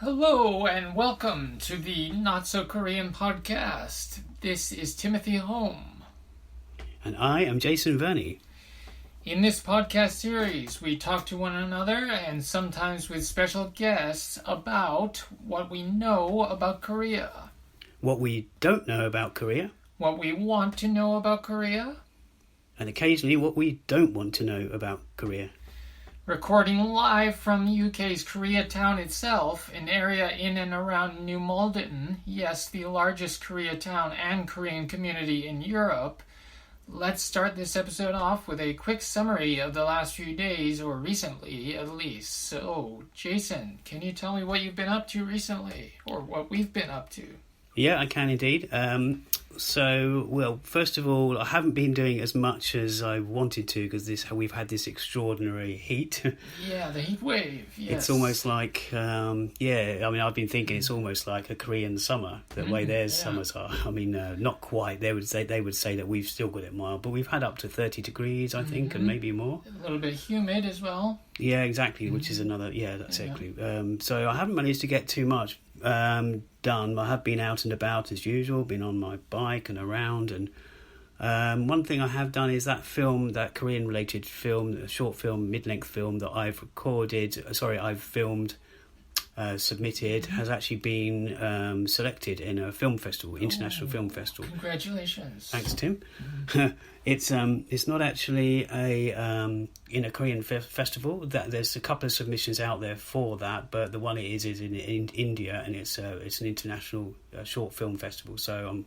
Hello and welcome to the Not So Korean podcast. This is Timothy Holm. And I am Jason Verney. In this podcast series, we talk to one another and sometimes with special guests about what we know about Korea, What we don't know about Korea, what we want to know about Korea, and occasionally what we don't want to know about Korea. Recording live from UK's KoreaTown itself, an area in and around New Malden, yes, the largest Koreatown and Korean community in Europe. Let's start this episode off with a quick summary of the last few days, or recently at least. So, Jason, can you tell me what you've been up to recently, or what we've been up to? Yeah, I can indeed. First of all, I haven't been doing as much as I wanted to because we've had this extraordinary heat. Yeah, the heat wave, yes. It's almost like, I've been thinking it's almost like a Korean summer, the way their summers are. I mean, not quite. They would say that we've still got it mild, but we've had up to 30 degrees, I think, and maybe more. A little bit humid as well. Yeah, exactly, which is another, exactly. So I haven't managed to get too much done. I have been out and about as usual, been on my bike and around, and one thing I have done is that Korean related film, a short film, mid-length film that I've filmed, submitted, has actually been selected in a film festival, international film festival. Congratulations. Thanks, Tim. It's not actually in a Korean festival. That there's a couple of submissions out there for that, but the one it is in India, and it's an international short film festival. So I'm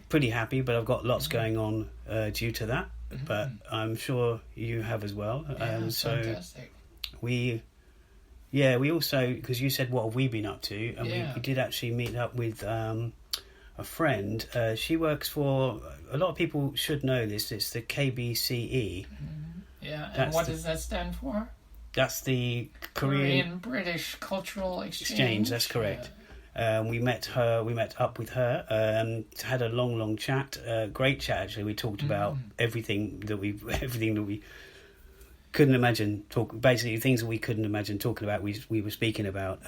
pretty happy, but I've got lots going on due to that. But I'm sure you have as well. Fantastic. We also, because you said what have we been up to, and we did actually meet up with a friend. She works for, a lot of people should know this, it's the KBCE. Yeah, and what does that stand for? That's the Korean British Cultural Exchange. That's correct. We met up with her, had a long chat, great chat actually. We talked about everything that we couldn't imagine basically things that we couldn't imagine talking about. We were speaking about.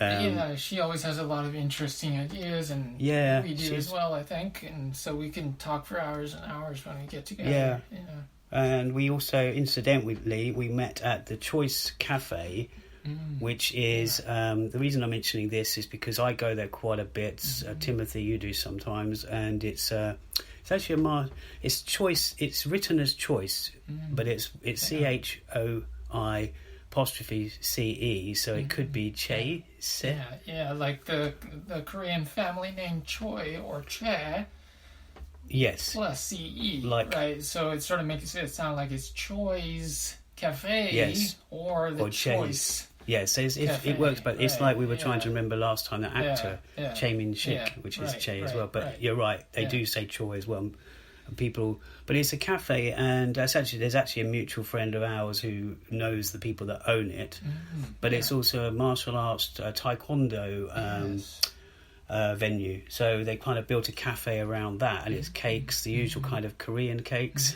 She always has a lot of interesting ideas, and we do as well, I think. And so we can talk for hours and hours when we get together. Yeah. And we also, incidentally, we met at the CHOI'ce cafe, which is the reason I'm mentioning this is because I go there quite a bit. Timothy, you do sometimes, and it's actually it's CHOI'ce. It's written as choice, but it's CHOI'CE, so it could be CHOI'ce. Like the Korean family name Choi or Che. Yes. Plus CE, right? So it sort of makes it sound like it's Choi's Cafe or the CHOI'ce. Yeah, so it works, but it's like we were trying to remember last time, the actor, Chae Min-sik, which is Che as well. But you're right, they do say Choi as well. But it's a cafe, and there's actually a mutual friend of ours who knows the people that own it. But it's also a martial arts taekwondo venue. So they kind of built a cafe around that, and it's cakes, the usual kind of Korean cakes.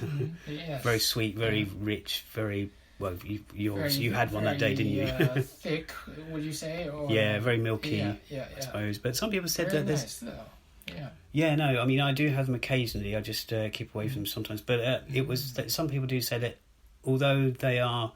Very sweet, very rich, very... Well, you had one that day, didn't you? Thick, would you say? Or... Yeah, very milky, I suppose. But some people said very that nice, though. Yeah, no, I mean, I do have them occasionally. I just keep away from them sometimes. But it was that some people do say that although they are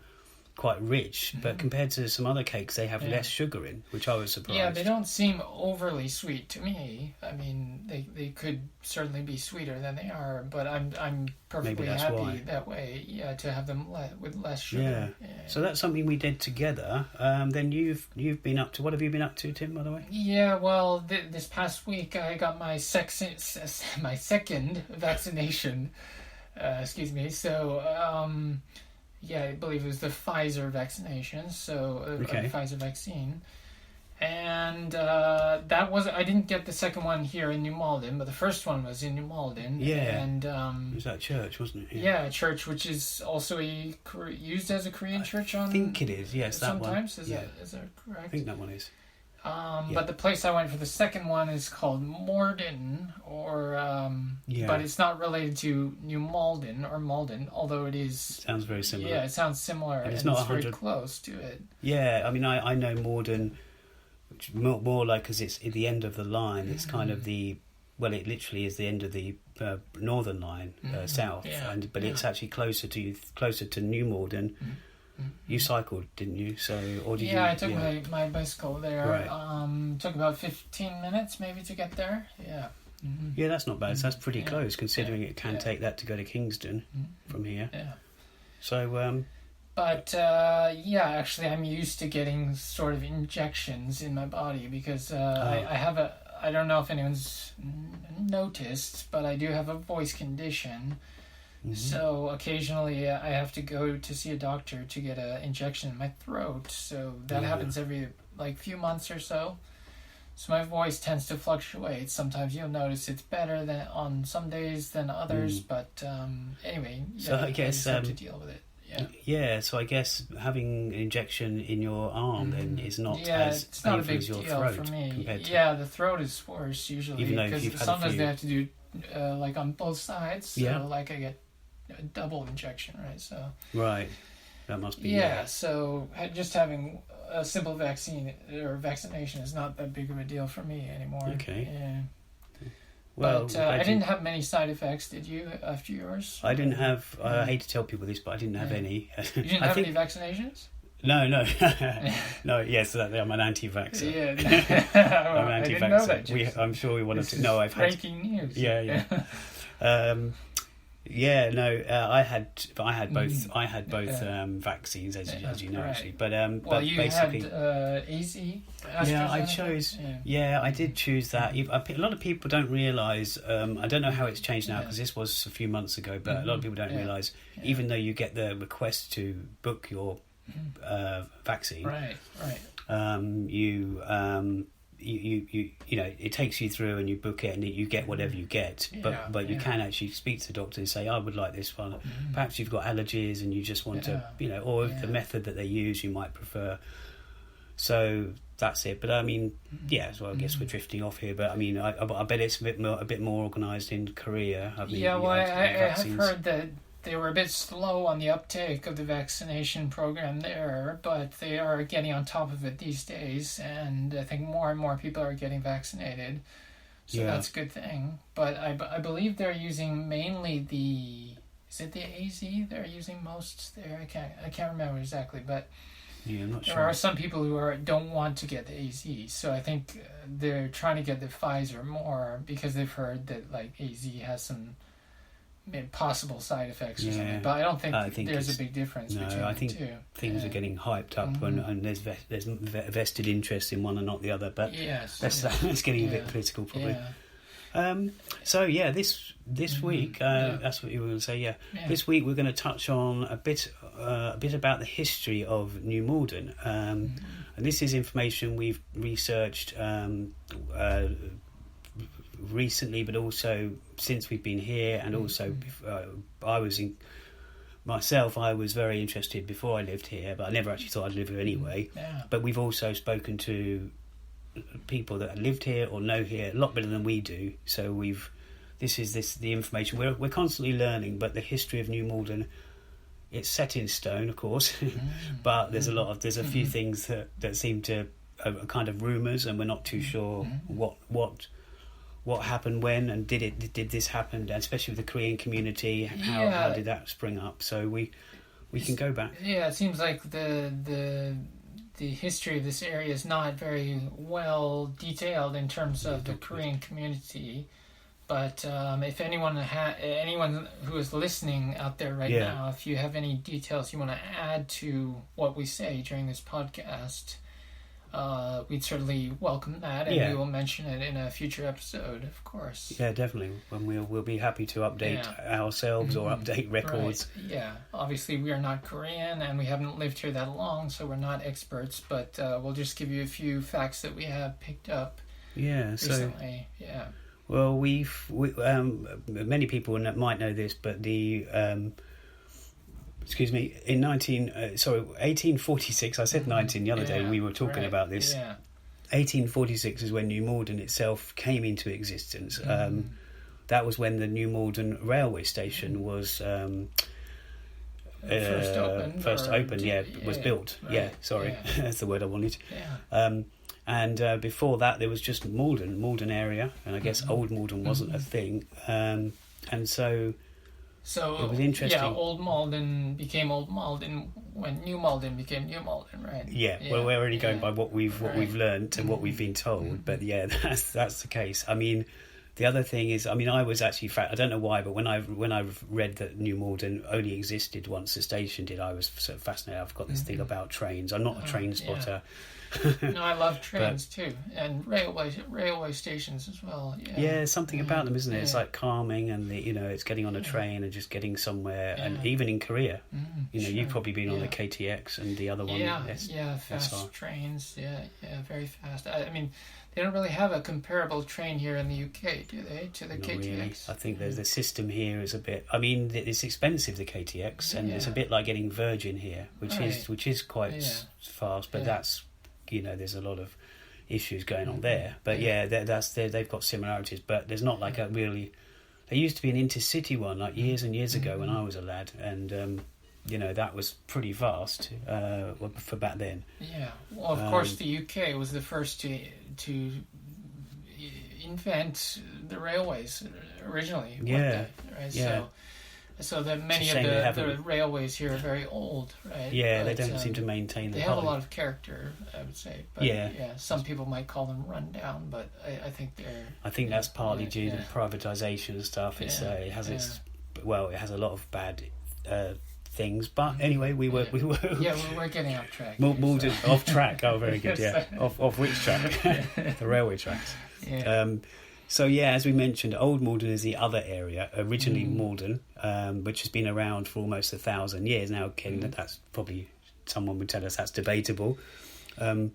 quite rich, but compared to some other cakes, they have less sugar in, which I was surprised. Yeah, they don't seem overly sweet to me. I mean, they could certainly be sweeter than they are, but I'm perfectly happy that way. Yeah, to have them with less sugar. Yeah. So that's something we did together. Then you've been up to. What have you been up to, Tim? By the way. Yeah, well, this past week I got my second vaccination. Excuse me. So. I believe it was the Pfizer vaccination, so Pfizer vaccine. And I didn't get the second one here in New Malden, but the first one was in New Malden. Yeah. And it was that church, wasn't it? Yeah, a church which is also used as a Korean church I think it is, yes, that one. Sometimes, is that correct? I think that one is. But the place I went for the second one is called Morden, but it's not related to New Malden or Malden, although it is. Sounds very similar. Yeah, it sounds similar, and it's very close to it. Yeah, I mean, I know Morden which more like, because it's at the end of the line. It's kind of it literally is the end of the northern line, south, but it's actually closer to New Malden. You cycled, didn't you? Or did you? Yeah, I took my bicycle there. Right. Took about 15 minutes maybe to get there. Yeah. Mm-hmm. Yeah, that's not bad. So that's pretty close, considering it can take that to go to Kingston from here. Yeah. So. But actually, I'm used to getting sort of injections in my body because I have I don't know if anyone's noticed, but I do have a voice condition. Mm-hmm. So occasionally I have to go to see a doctor to get an injection in my throat. So that happens every few months or so. So my voice tends to fluctuate. Sometimes you'll notice it's better than on some days than others. But anyway, so I guess I just have to deal with it. So I guess having an injection in your arm then is not as it's not a painful big as your deal throat for me. compared to... Yeah, the throat is worse usually, even though because sometimes they have to do on both sides. So I get a double injection, right? So that must be so just having a simple vaccine or vaccination is not that big of a deal for me anymore. Okay. Yeah. Well, but I didn't have many side effects, did you, after yours? I didn't have... I hate to tell people this, but I didn't have any. You didn't have any vaccinations? No. No, yes, I'm an anti-vaxxer. Yeah. I'm an anti-vaxxer. I'm sure we wanted to... No, I've had... Breaking news. Yeah. I had both vaccines, as you know, actually. But but you basically, had AZ. I chose. I did choose that. A lot of people don't realise. I don't know how it's changed now, because this was a few months ago. But a lot of people don't realise, even though you get the request to book your vaccine, you know, it takes you through and you book it and you get whatever you get, but you can actually speak to the doctor and say, I would like this one. Perhaps you've got allergies and you just want to, or the method that they use you might prefer. So that's it. But I mean, so I guess we're drifting off here, but I mean, I bet it's a bit more organised in Korea. I mean, I have heard that they were a bit slow on the uptake of the vaccination program there, but they are getting on top of it these days, and I think more and more people are getting vaccinated, so that's a good thing. But I believe they're using mainly is it the AZ they're using most there? I can't remember exactly, but I'm not sure. There are some people who don't want to get the AZ, so I think they're trying to get the Pfizer more because they've heard that AZ has some possible side effects or something, but I don't think there's a big difference between the two. Things are getting hyped up and there's vested interest in one and not the other, but that's getting a bit political probably. This week, that's what you were going to say. This week we're going to touch on a bit about the history of New Malden, and this is information we've researched recently, but also since we've been here, and also I was very interested before I lived here, but I never actually thought I'd live here anyway. But we've also spoken to people that lived here or know here a lot better than we do, so the information we're constantly learning. But the history of New Malden, it's set in stone, of course, but there's a few things that seem to are kind of rumours, and we're not too sure what happened when, and did this happen, especially with the Korean community, how did that spring up? So we can go back. It seems like the history of this area is not very well detailed in terms of the Korean community, but if anyone who is listening out there right now, if you have any details you want to add to what we say during this podcast, we'd certainly welcome that, and we will mention it in a future episode, of course. Yeah, definitely. When we'll be happy to update ourselves or update records. Right. Yeah, obviously we are not Korean, and we haven't lived here that long, so we're not experts, but we'll just give you a few facts that we have picked up recently. Well, many people might know this, but the... in 1846, I said 19 the other day when we were talking about this. 1846 is when New Malden itself came into existence. That was when the New Malden railway station was first opened, was built. Right. That's the word I wanted. And before that, there was just Malden area, and I guess Old Malden wasn't a thing. And so it was interesting. Yeah, Old Malden became Old Malden when New Malden became New Malden, right? Yeah, well, we're already going by what we've learned and what we've been told, but yeah, that's the case. I mean, the other thing is, I mean, I was actually I don't know why, but when I've read that New Malden only existed once the station did, I was sort of fascinated. I've got this thing about trains. I'm not a train spotter. No, I love trains too, and railway stations as well. Yeah, something about them, isn't it? It's like calming, and it's getting on a train and just getting somewhere. And even in Korea, you've probably been on the KTX and the other one. Fast trains. Yeah, very fast. I mean, they don't really have a comparable train here in the UK, do they? To the KTX. Really. I think there's the system here is a bit. I mean, it's expensive, the KTX, and it's a bit like getting Virgin here, which is quite fast, but that's. There's a lot of issues going on there, but they've got similarities. But there's not like a really. There used to be an intercity one like years and years ago when I was a lad, and that was pretty fast for back then. Yeah, well, of course, the UK was the first to invent the railways originally. Yeah, right. Yeah. So that many of the railways here are very old, right? Yeah, they don't seem to maintain. They have a lot of character, I would say. But some people might call them run down, but I think they're. I think that's partly due to privatisation and stuff. It has it has a lot of bad things, but anyway, we were. Yeah, we're getting off track. Malden off track. Oh, very good. Yeah, off which track? The railway tracks. Yeah. So as we mentioned, Old Malden is the other area, originally Malden, which has been around for almost 1,000 years now. Ken, that's probably someone would tell us that's debatable. You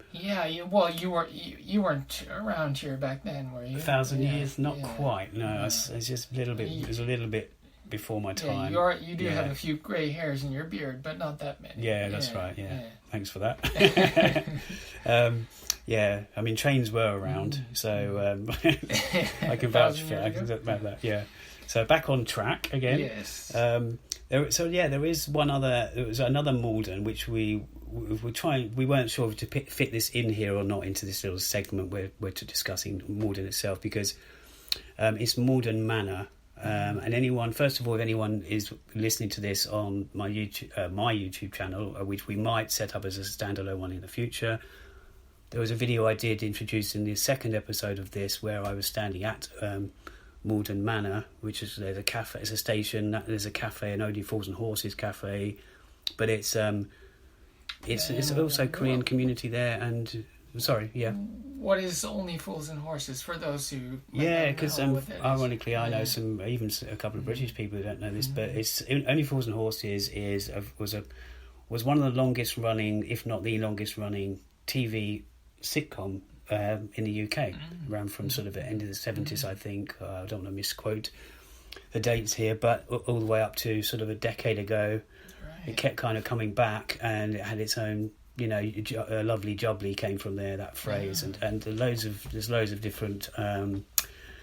weren't around here back then, were you? 1,000 years, not quite. No, it's just a little bit. It was a little bit before my time. You do have a few grey hairs in your beard, but not that many. Yeah, that's right. Yeah, thanks for that. I mean, trains were around, so I can vouch for that. Yeah. So back on track again. Yes. There is one other. There was another Malden which we weren't sure to fit this in here or not into this little segment we're discussing Malden itself, because it's Malden Manor. And if anyone is listening to this on my YouTube channel, which we might set up as a standalone one in the future, there was a video I did introducing the second episode of this where I was standing at Malden Manor, which is there's a cafe, it's a station, there's a cafe, an Only Fools and Horses cafe, but it's also Korean community there. And what is Only Fools and Horses for those who because ironically I know a couple of British people who don't know this, but it's Only Fools and Horses was one of the longest running, if not the longest running TV sitcom in the UK. Ran from sort of the end of the 70s, I think. I don't want to misquote the dates here, but all the way up to sort of a decade ago. Right. It kept kind of coming back, and it had its own, a lovely jubbly came from there, that phrase, and there's loads of different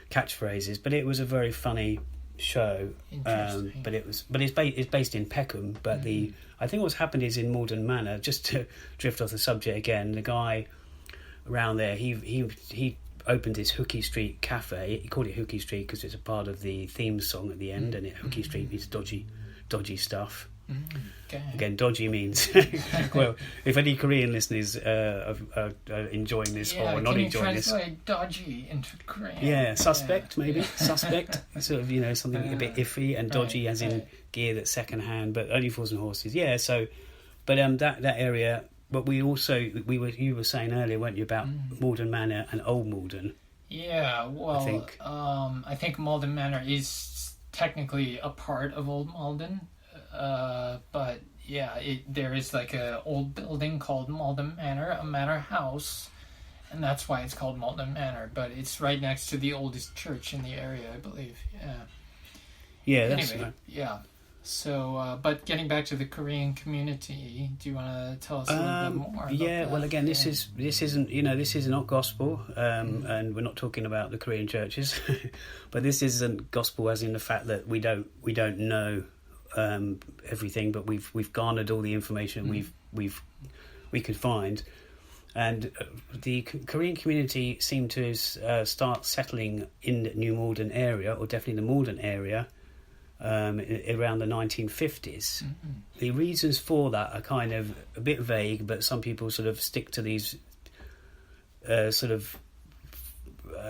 catchphrases, but it was a very funny show. But it's based in Peckham, but I think what's happened is in Malden Manor, just to drift off the subject again, the guy around there, he opened his Hooky Street cafe. He called it Hooky Street because it's a part of the theme song at the end, and Hooky Street means dodgy stuff. Okay. Again, dodgy means well, if any Korean listeners are enjoying this or not enjoying this, translate dodgy into Korean? Yeah, suspect maybe. Suspect, sort of something a bit iffy, and dodgy as in gear that's second hand. But Only Fools and Horses, yeah. So, but that area. But you were saying earlier, weren't you, about Malden Manor and Old Malden? Yeah, well, I think Malden Manor is technically a part of Old Malden. But there is like a old building called Malden Manor, a manor house, and that's why it's called Malden Manor. But it's right next to the oldest church in the area, I believe. Yeah. That's right. Yeah. So, but getting back to the Korean community, do you want to tell us a little bit more? About that? Well, again, this is not gospel, and we're not talking about the Korean churches, but this isn't gospel as in the fact that we don't know everything, but we've garnered all the information we could find, And the Korean community seemed to start settling in the New Malden area, or definitely the Malden area, around the 1950s. Mm-hmm. The reasons for that are kind of a bit vague, but some people sort of stick to these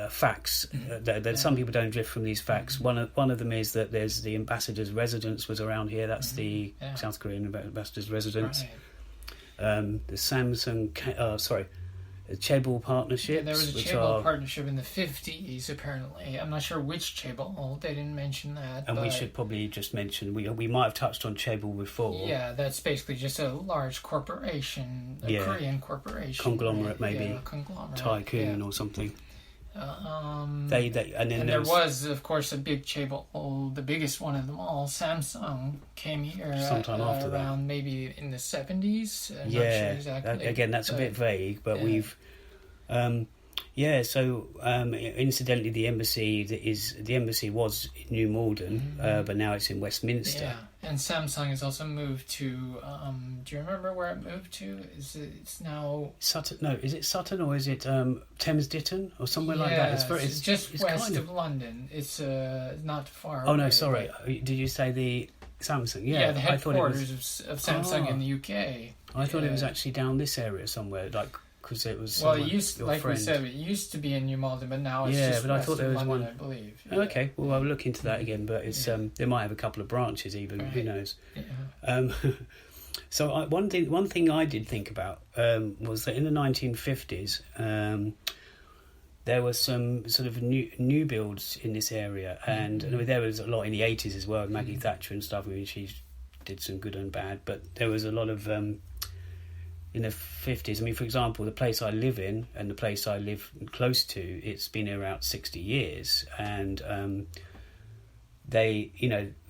facts. That some people don't drift from these facts. Mm-hmm. One of them is that there's the ambassador's residence was around here. That's the South Korean ambassador's residence. Right. The Chaebol partnership. Yeah, there was a Chaebol partnership in the 50s, apparently. I'm not sure which Chaebol. They didn't mention that. And we should probably just mention, we might have touched on Chaebol before. Yeah, that's basically just a large corporation, Korean corporation. Conglomerate, right? maybe. Yeah, conglomerate. Tycoon or something. And there was, of course, a big Chaebol, the biggest one of them all. Samsung came here sometime after around that. Maybe in the 70s. I'm not sure exactly. Again, that's a bit vague, but we've. Incidentally, the embassy was in New Malden, but now it's in Westminster. Yeah, and Samsung has also moved to. Do you remember where it moved to? It's now Sutton? No, is it Sutton or is it Thames Ditton or somewhere like that? It's just west of London. It's not far. Oh no, sorry. Did you say the Samsung? Yeah, the headquarters of Samsung in the UK. I thought it was actually down this area somewhere, because it was. Well, it used, like we said, it used to be in New Malden, but now it's just but I thought there was London, one. I believe. Yeah. Okay, well, I'll look into that again, but it's they might have a couple of branches even. Right. Who knows? Yeah. So one thing I did think about was that in the 1950s there was some sort of new builds in this area, and there was a lot in the 80s as well. Maggie Thatcher and stuff. I mean, she did some good and bad, but there was a lot of. In the 50s, I mean, for example, the place I live in and the place I live close to, it's been here about 60 years. And they,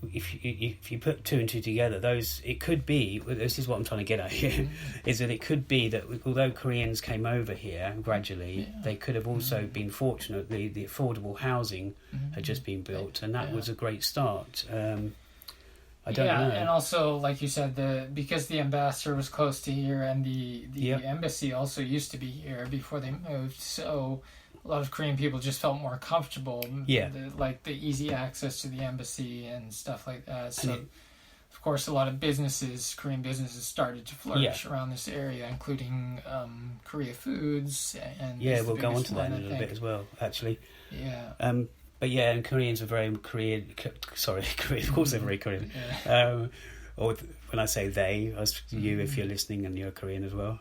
if you put two and two together, it could be, this is what I'm trying to get at here, is that it could be that although Koreans came over here gradually, they could have also been fortunate. The affordable housing had just been built, and that was a great start. I don't know. And also, like you said, because the ambassador was close to here, and the embassy also used to be here before they moved, so a lot of Korean people just felt more comfortable. Yeah. The easy access to the embassy and stuff like that. So, of course, a lot of Korean businesses started to flourish around this area, including Korea Foods. And we'll go on to that in a little bit as well, actually. Yeah. But and Koreans are very Korean. Sorry, Korean. Of course, they're very Korean. Yeah. Or when I say they, you, if you're listening and you're Korean as well.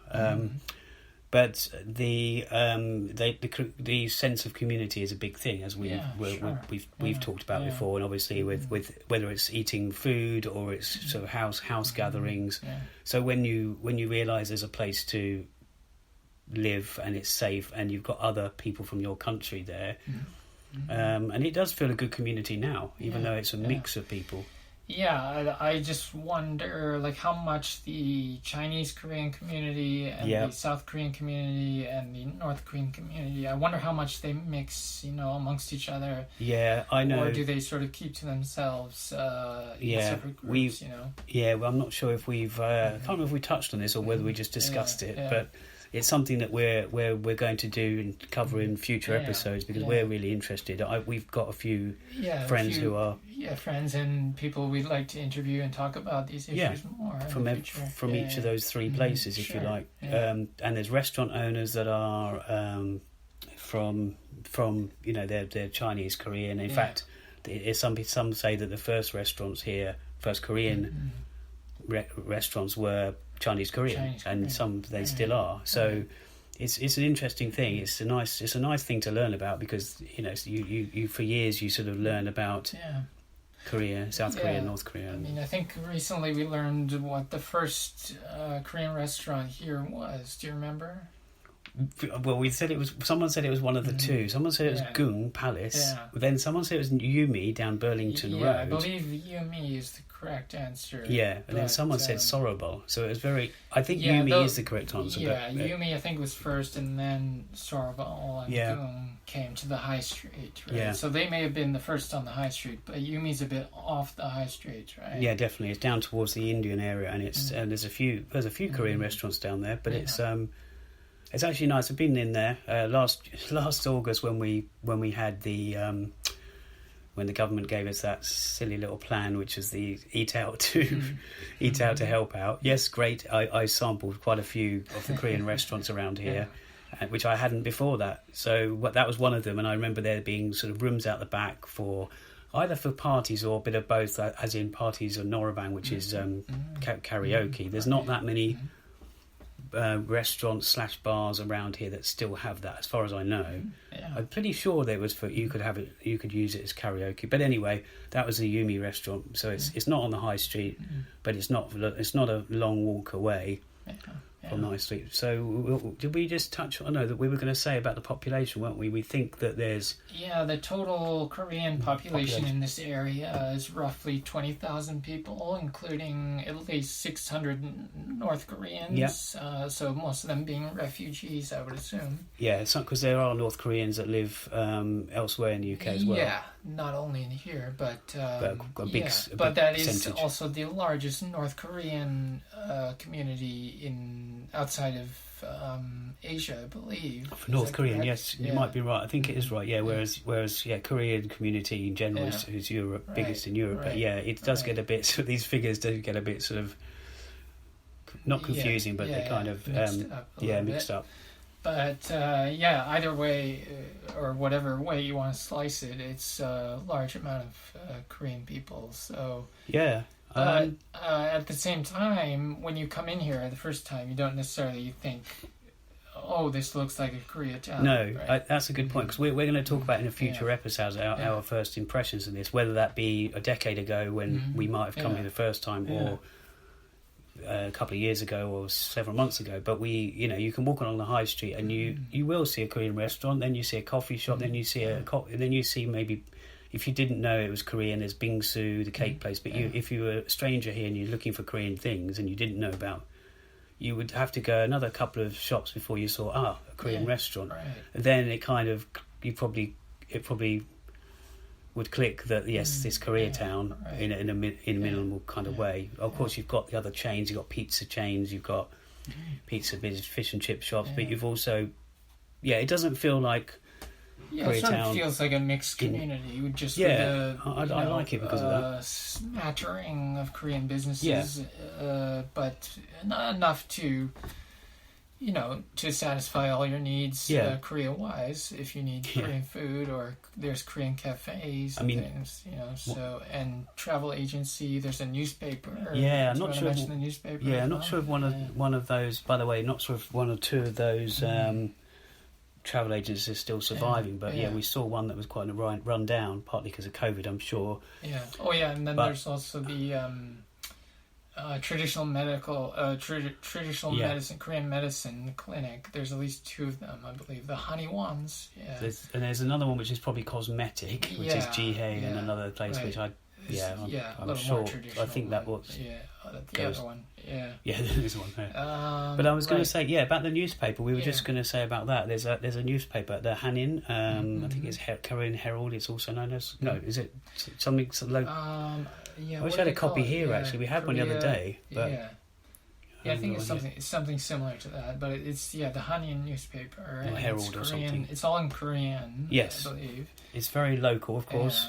But the sense of community is a big thing, as we've talked about before, and obviously with whether it's eating food or it's sort of house gatherings. Yeah. So when you realise there's a place to live and it's safe, and you've got other people from your country there. And it does feel a good community now, even though it's a mix of people. Yeah, I just wonder, how much the Chinese Korean community and the South Korean community and the North Korean community, I wonder how much they mix, amongst each other. Yeah, I know. Or do they sort of keep to themselves in separate groups, Yeah, well, I'm not sure if we've... I can't remember if we touched on this or whether we just discussed it, but... It's something that we're going to do and cover in future episodes because we're really interested. We've got a few friends who are friends and people we'd like to interview and talk about these issues more from each of those three places, if you like. And there's restaurant owners that are from they're Chinese Korean. In fact, some say that the first restaurants here, first Korean restaurants were Chinese Korean, and some they still are. So it's an interesting thing. It's a nice thing to learn about because you for years you sort of learn about Korea, South Korea, North Korea. I mean, I think recently we learned what the first Korean restaurant here was. Do you remember? Well, someone said it was one of the two. Someone said it was Gung Palace. Then someone said it was Yumi down Burlington Road. I believe Yumi is the correct answer. Yeah, and then someone said Sorobol. So it was very... I think Yumi is the correct answer. Yeah, Yumi I think was first, and then Sorobol and Gung came to the high street, right? Yeah. So they may have been the first on the high street, but Yumi's a bit off the high street, right? Yeah, definitely. It's down towards the Indian area, and it's and there's a few Korean restaurants down there, but it's... It's actually nice. I've been in there last August when we had the when the government gave us that silly little plan, which was the eat out to help out. Yes, great. I sampled quite a few of the Korean restaurants around here, which I hadn't before that. So that was one of them, and I remember there being sort of rooms out the back for either for parties or a bit of both, as in parties or Norabang, which is karaoke. There's not that many restaurants / bars around here that still have that, as far as I know. I'm pretty sure there was you could use it as karaoke. But anyway, that was the Yumi restaurant, so it's not on the high street, but it's not a long walk away from the high street. So did we just touch on that we were going to say about the population, weren't we? We think that there's the total Korean population in this area is roughly 20,000 people, including at least 600 North Koreans. So most of them being refugees, I would assume. Yeah, it's not because there are North Koreans that live elsewhere in the UK as well. Yeah, not only in here, but that is percentage. Also the largest North Korean community outside of Asia, I believe. For North Korean, correct? Yes, you might be right. I think it is right. Yeah, whereas Korean community in general is Europe, biggest in Europe. But it does get a bit. So these figures do get a bit sort of not confusing, but they kind of mixed up. But either way, or whatever way you want to slice it, it's a large amount of Korean people. So at the same time, when you come in here the first time, you don't necessarily think, "Oh, this looks like a KoreaTown." No, right? That's a good point, because we're going to talk about in a future episode our first impressions of this, whether that be a decade ago when we might have come here the first time, or a couple of years ago or several months ago. But you can walk along the high street and you will see a Korean restaurant, then you see a coffee shop, then you see then you see maybe, if you didn't know it was Korean, there's bingsu, the cake place. But if you were a stranger here and you're looking for Korean things and you didn't know about, you would have to go another couple of shops before you saw a Korean restaurant. Right. And then it probably would click that yes, this KoreaTown in a minimal kind of way. Of course, you've got the other chains. You've got pizza chains. You've got pizza, fish and chip shops. But you've also, it doesn't feel like KoreaTown. It sort of feels like a mixed community. With just I like it because of that smattering of Korean businesses, but not enough to. To satisfy all your needs Korea-wise, if you need Korean food, or there's Korean cafes and things, and travel agency, there's a newspaper. I'm not sure. Mention the newspaper. I'm not sure if one of those, by the way, not sure if one or two of those travel agencies are still surviving, but we saw one that was quite run down, partly because of COVID, I'm sure. And then there's also the traditional medicine, Korean medicine clinic. There's at least two of them, I believe. The Honey ones. There's another one which is probably cosmetic, which is Jihae, and another place which I'm sure. I think that was the other one. There's one. But I was going to say about the newspaper. We were just going to say about that. There's a newspaper, the Hanin. I think it's Korean Herald. It's also known as Is it something local? I wish I had a copy here. Actually, we had one the other day. But I think it's something similar to that. But it's the Hanin newspaper. Or Herald or something. It's all in Korean. Yes, I believe it's very local, of course.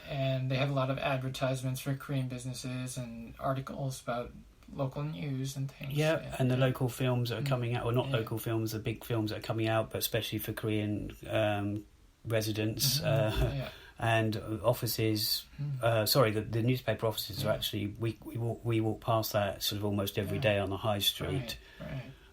And they have a lot of advertisements for Korean businesses and articles about local news and things. And the local films that are coming out, or not local films, the big films that are coming out, but especially for Korean residents. And offices, the newspaper offices are actually, we walk past that sort of almost every day on the high street.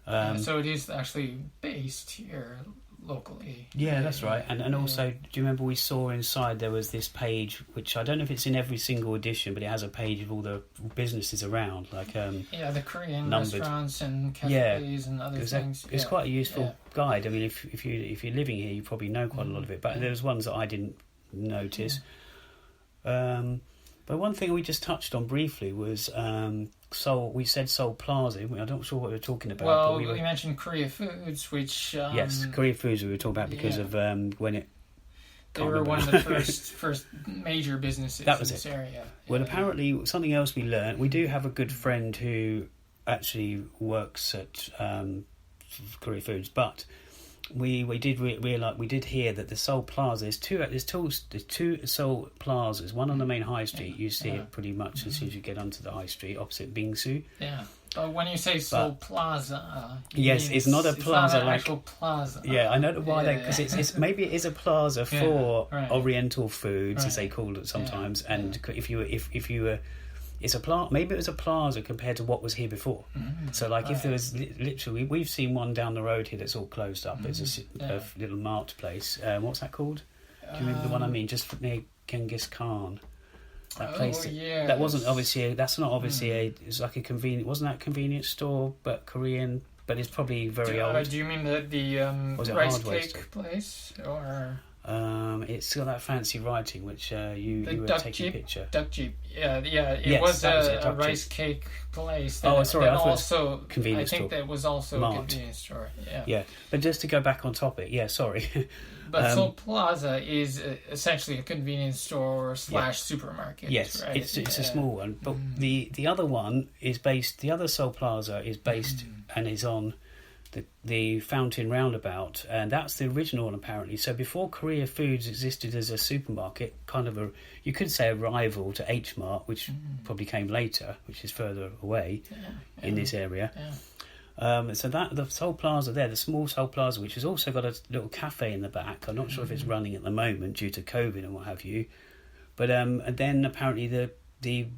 Right. So it is actually based here locally. That's right. And also, do you remember we saw inside there was this page, which I don't know if it's in every single edition, but it has a page of all the businesses around, like the Korean restaurants and cafes and other things. It's quite a useful guide. I mean, if you're living here, you probably know quite a lot of it. But there was ones that I didn't notice. But one thing we just touched on briefly was Seoul. We said Seoul Plaza. I'm not sure what we were talking about. Well, we mentioned Korea Foods, which yes, Korea Foods we were talking about because of when it. They were one of the first major businesses in this area. Well, apparently something else we learned. We do have a good friend who actually works at Korea foods, but we did realize, we did hear that the Seoul Plaza, there's two Seoul Plazas, one on the main high street. You see it pretty much as soon as you get onto the high street opposite Bingsu. Yeah. But when you say Seoul Plaza, yes, it's not a plaza, not an like actual plaza. Yeah, I know why because it's maybe it is a plaza for right. Oriental foods, as they call it sometimes. And if you were, it's maybe it was a plaza compared to what was here before. So like if there was literally, we've seen one down the road here that's all closed up. It's a little marked place. What's that called? Do you remember the one I mean? Just near Genghis Khan. That place. That wasn't obviously. That's not obviously it's like a convenient. Wasn't that a convenience store? But Korean. But it's probably very old. Do you mean the rice cake place or? It's got that fancy writing which you were taking a picture. Duck Jeep. It was a rice cake place. That, sorry. Also, convenience I think store. that was also Mart. a convenience store. Yeah. Yeah, but just to go back on topic. Yeah, sorry. But Seoul Plaza is essentially a convenience store / supermarket. Yes, right? it's a small one. But the other one is based. The other Seoul Plaza is based and is on the Fountain Roundabout, and that's the original one apparently. So before Korea Foods existed as a supermarket, kind of you could say a rival to H Mart, which probably came later, which is further away in this area. Yeah. So that the Seoul Plaza there, the small Seoul Plaza, which has also got a little cafe in the back. I'm not sure if it's running at the moment due to COVID and what have you. But and then apparently they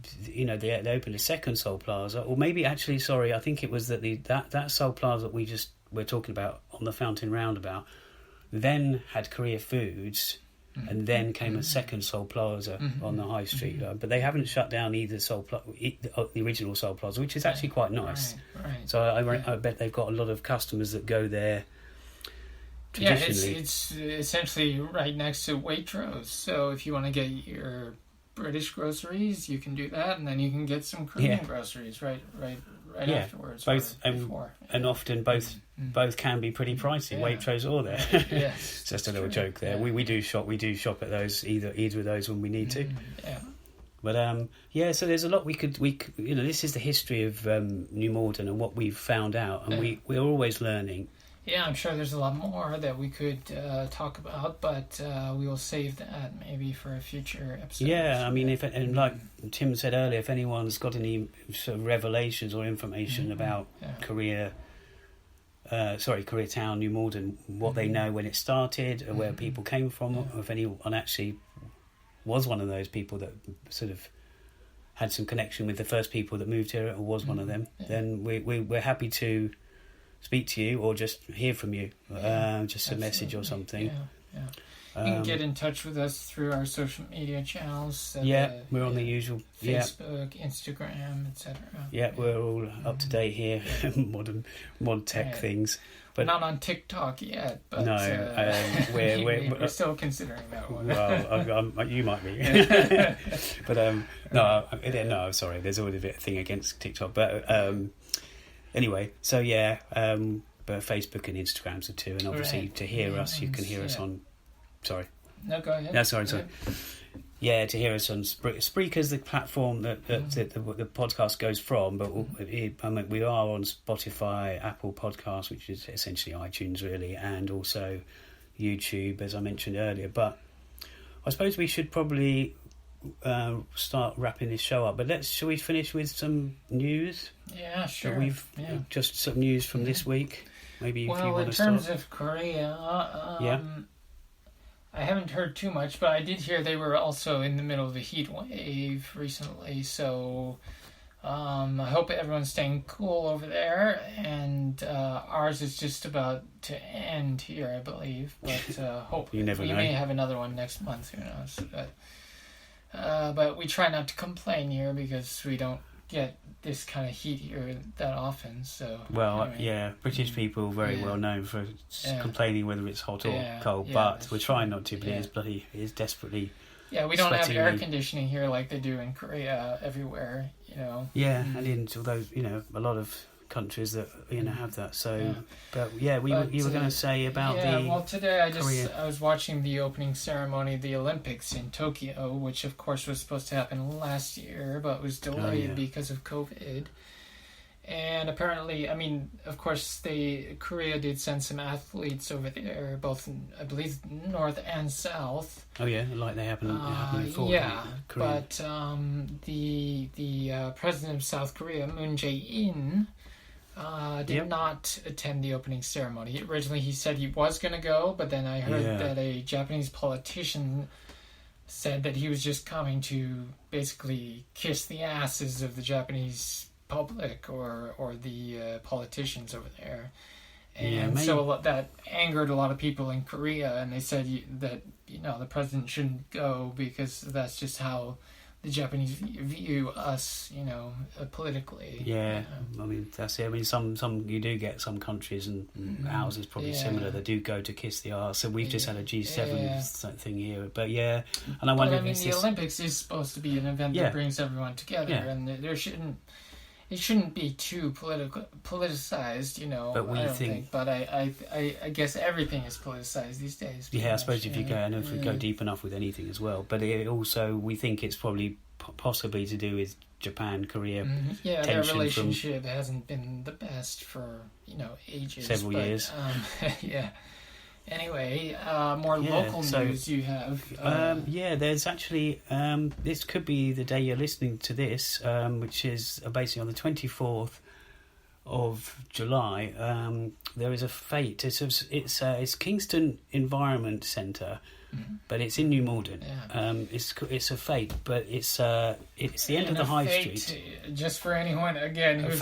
opened a second Seoul Plaza, or maybe actually, sorry, I think it was that Seoul Plaza that we're talking about on the Fountain Roundabout, then had Korea Foods, and then came a second Seoul Plaza on the high street. But they haven't shut down either the original Seoul Plaza, which is actually quite nice. Right. So I bet they've got a lot of customers that go there. Traditionally. It's essentially right next to Waitrose. So if you want to get your British groceries, you can do that, and then you can get some Korean groceries right afterwards. And often both can be pretty pricey. Waitrose or there. Yes, just a little joke there. We do shop at those either of those when we need to. Yeah. But so there's a lot we could this is the history of New Malden and what we've found out, and we're always learning. Yeah, I'm sure there's a lot more that we could talk about, but we will save that maybe for a future episode. Yeah, I mean, and like Tim said earlier, if anyone's got any sort of revelations or information about KoreaTown, New Malden, what they know when it started, or where people came from, or if anyone actually was one of those people that sort of had some connection with the first people that moved here, or was one of them, then we're happy to speak to you or just hear from you, just a message or something. Yeah. You can get in touch with us through our social media channels. We're on the usual Facebook, Instagram, etc. Yeah, we're all up to date here, mod tech things. But not on TikTok yet. But no, we're still considering that one. Well, you might be, but no. Sorry, there's always a bit of thing against TikTok, but. Anyway, so but Facebook and Instagrams are too, and obviously to hear us, you can hear us on. Sorry. No, go ahead. No, sorry. Yeah, to hear us on Spreaker's the platform that the podcast goes from, but we are on Spotify, Apple Podcasts, which is essentially iTunes really, and also YouTube, as I mentioned earlier. But I suppose we should probably start wrapping this show up, but shall we finish with some news? Yeah, sure. So just some news from this week. Maybe if you want to start. in terms of Korea, I haven't heard too much, but I did hear they were also in the middle of a heat wave recently. So I hope everyone's staying cool over there, and ours is just about to end here, I believe. But you never know. We may have another one next month. Who knows? But we try not to complain here because we don't get this kind of heat here that often. So British people are very well known for complaining whether it's hot or cold, but we're trying not to. But it's desperately. Yeah, we don't have air conditioning here like they do in Korea everywhere. Yeah, and in although a lot of countries that have that. So, you were going to say about the. Well, today I was watching the opening ceremony of the Olympics in Tokyo, which of course was supposed to happen last year, but was delayed because of COVID. And apparently, I mean, of course, Korea did send some athletes over there, both, I believe, north and south. Oh yeah, like they happen before. Yeah, but the president of South Korea, Moon Jae-in, did not attend the opening ceremony. Originally, he said he was going to go, but then I heard that a Japanese politician said that he was just coming to basically kiss the asses of the Japanese public or the politicians over there. And so that angered a lot of people in Korea, and they said that the president shouldn't go because that's just how the Japanese view us, politically. Yeah, I mean, that's it. I mean, some you do get some countries, and ours is probably similar, that do go to kiss the arse. So we've just had a G7 thing here. But yeah, and I wonder if the Olympics is supposed to be an event that brings everyone together, and it shouldn't be too politicized, But I don't think. But I guess everything is politicized these days. Yeah, I suppose if you go, and if we go deep enough with anything as well. But it also, we think it's probably possibly to do with Japan, Korea. Yeah, their relationship hasn't been the best for ages. Several years. Yeah. Anyway, more local news you have. There's actually, this could be the day you're listening to this, which is basically on the 24th of July. There is a fete. It's Kingston Environment Centre, but it's in New Malden. Yeah. It's a fete, but it's the end of the High Street. Just for anyone again who's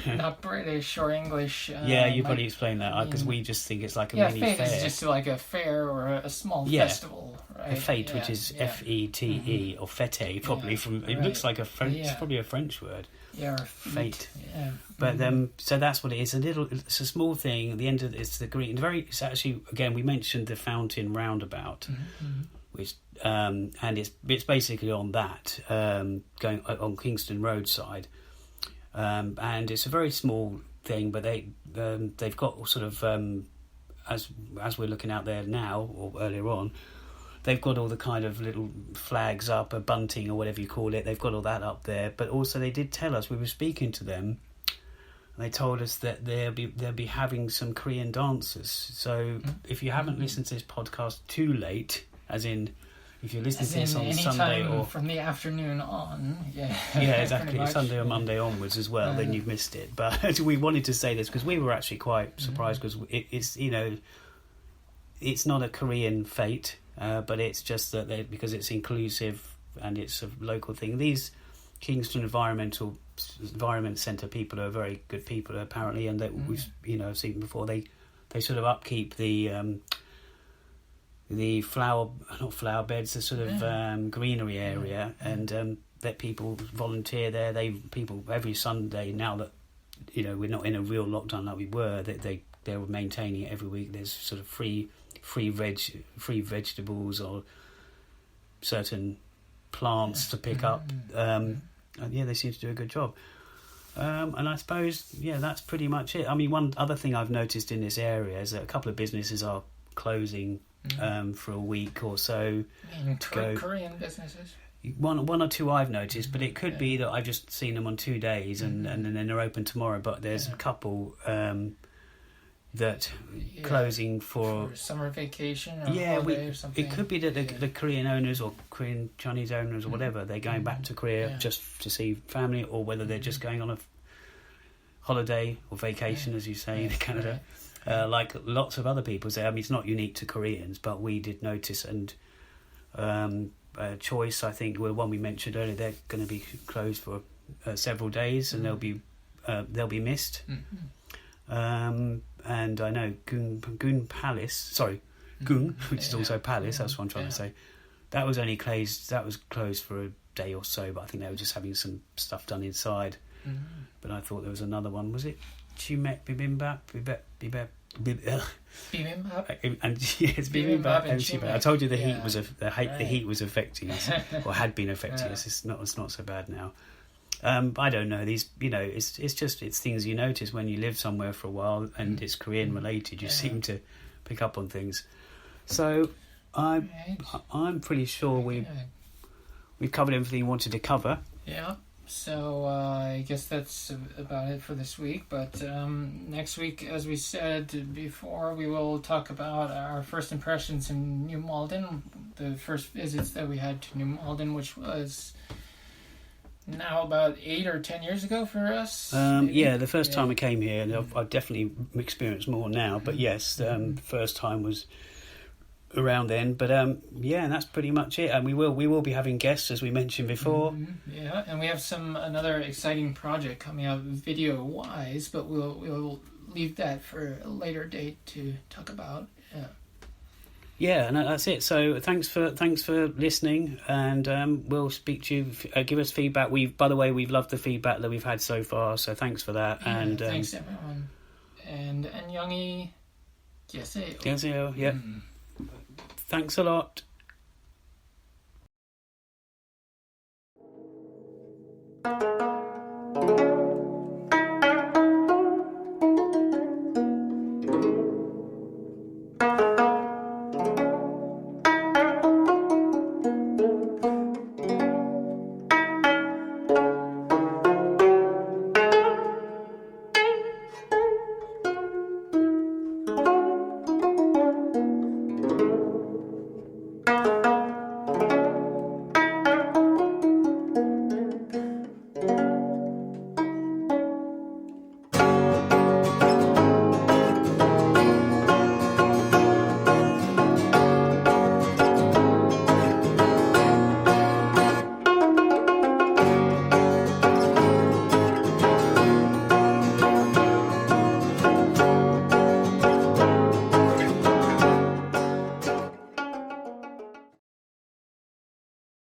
not British or English. You probably explain that because we just think it's like a mini fair. It's just like a fair or a small festival, right? A fete, which is Fete or fete, probably from. It looks like a French. It's probably a French word. Yeah, or fete. Yeah. But so that's what it is. It's a small thing. At the end of it's the green. It's actually, again, we mentioned the fountain roundabout, which and it's basically on that going on Kingston roadside, and it's a very small thing. But they've got sort of as we're looking out there now or earlier on. They've got all the kind of little flags up, a bunting or whatever you call it. They've got all that up there. But also they did tell us, we were speaking to them, and they told us that they'll be having some Korean dancers. So if you haven't listened to this podcast too late, as in if you're listening to this on Sunday or from the afternoon on, exactly, Sunday or Monday onwards as well, then you've missed it. But we wanted to say this because we were actually quite surprised because it's it's not a Korean fete. But it's just that because it's inclusive and it's a local thing. These Kingston Environment Centre people are very good people apparently, and that we've seen before. They sort of upkeep the not flower beds, the sort of greenery area, and let people volunteer there. People every Sunday now that we're not in a real lockdown like we were. They're maintaining it every week. There's sort of free vegetables or certain plants to pick up. And they seem to do a good job. And I suppose, that's pretty much it. I mean, one other thing I've noticed in this area is that a couple of businesses are closing for a week or so. Korean businesses? One or two I've noticed, but it could be that I've just seen them on 2 days and then they're open tomorrow. But there's a couple that closing for summer vacation or holiday or something. It could be that the Korean owners or Korean Chinese owners or whatever, they're going back to Korea just to see family, or whether they're just going on a holiday or vacation, as you say in Canada, like lots of other people say. I mean, it's not unique to Koreans, but we did notice. And CHOI'ce, I think, were one we mentioned earlier. They're going to be closed for several days, and they'll be missed. And I know Gung Palace, which is also Palace. That's what I'm trying to say. That was only closed. That was closed for a day or so, but I think they were just having some stuff done inside. But I thought there was another one. Was it Chimek Bibimbap? Bibimbap. And yes, Bibimbap and Chimek. I told you the heat was the heat was affecting us, or had been affecting us. It's not so bad now. I don't know. These, it's things you notice when you live somewhere for a while, and it's Korean related. You seem to pick up on things. So I'm pretty sure we've covered everything we wanted to cover. Yeah. So I guess that's about it for this week. But next week, as we said before, we will talk about our first impressions in New Malden, the first visits that we had to New Malden, which was now about 8 or 10 years ago for us. The first time I came here, and I've definitely experienced more now. But yes, the first time was around then, but and that's pretty much it. And we will be having guests, as we mentioned before. Yeah, and we have another exciting project coming out video wise, but we'll leave that for a later date to talk about. And that's it. So thanks for listening, and we'll speak to you. Give us feedback. We've loved the feedback that we've had so far, so thanks for that. Yeah, and thanks everyone. And Youngie, Yes, yeah. Thanks a lot.